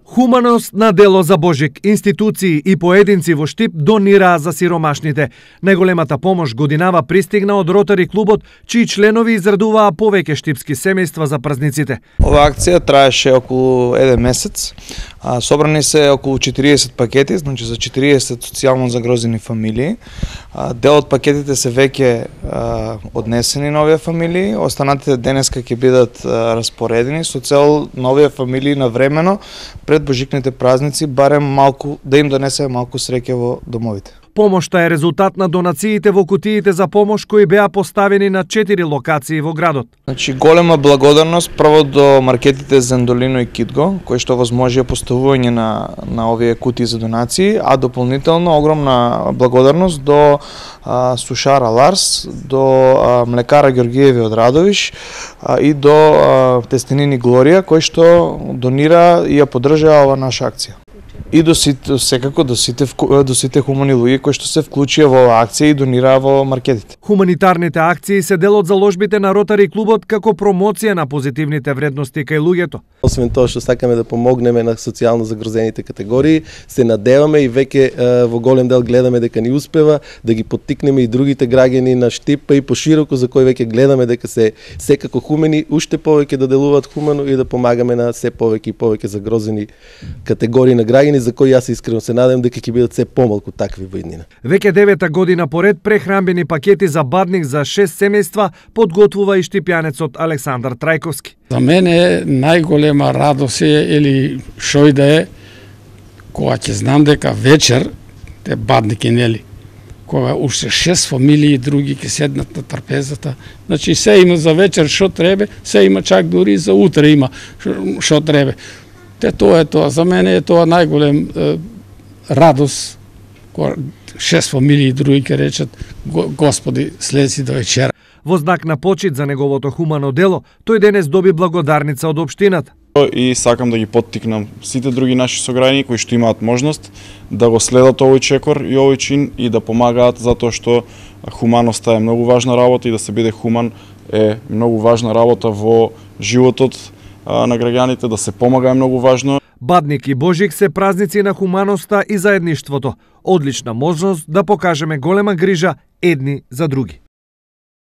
Хуманост на дело за Божик, институции и поединци во Штип донираа за сиромашните. Најголемата помош годинава пристигна од Ротари клубот, чии членови израдуваа повеќе штипски семејства за празниците. Ова акција траеше околу 1 месец. Собрани се околу 40 пакети, значи за 40 социјално загрозени фамилии. Дел од пакетите се веќе однесени на овие фамилии, останатите денеска ќе бидат распоредени со цел на овие фамилии навремено пред божикните празници барем малку да им донесе малку среќа во домовите. Помошта е резултат на донациите во кутиите за помош кои беа поставени на 4 локации во градот. Значи голема благодарност прво до маркетите Зендолино и Китго, кои што возможија поставување на овие кутии за донации, а дополнително огромна благодарност до сушара Ларс, до млекара Георгиеви од Радовиш и до тестенини Глорија, кои што донира и ја поддржаа ова наша акција. И до сите, секако до сите хумани луѓе кои што се вклучија во оваа акција и донираа во маркетите. Хуманитарните акции се дел од заложбите на Ротари клубот како промоција на позитивните вредности кај луѓето. Освен тоа што сакаме да помогнеме на социјално загрозените категории, се надеваме и веќе во голем дел гледаме дека ни успева да ги поттикнеме и другите граѓани на Штип и пошироко за кои веќе гледаме дека се секако хумени, уште повеќе да делуваат хумано и да помагаме на се повеќе и повеќе загрозени категории на граѓани за кои јас искрено се надевам дека ќе бидат се помалку такви во иднина. Веќе 9-та година поред прехранбени пакети за бадник за 6 семејства подготвува и штипјанецот Александар Трајковски. За мене најголема радост или шо и да е кога ќе знам дека вечер те бадники нели кога уште 6 фамилии други ќе седнат на трпезата, значи се има за вечер шо треба, се има чак дури за утре има шо треба. Тоа е тоа, за мене е тоа најголем радост, кога 6 фамилии други ќе речат Господи, следи до вечера. Во знак на почит за неговото хумано дело, тој денес доби благодарница од општината. И сакам да ги поттикнам сите други наши сограѓани кои што имаат можност да го следат овој чекор и овој чин и да помагаат, затоа што хуманоста е многу важна работа и да се биде хуман е многу важна работа во животот на граѓаните, да се помага е многу важно. Бадник и Божик се празници на хуманоста и заедништвото. Одлична можност да покажеме голема грижа едни за други.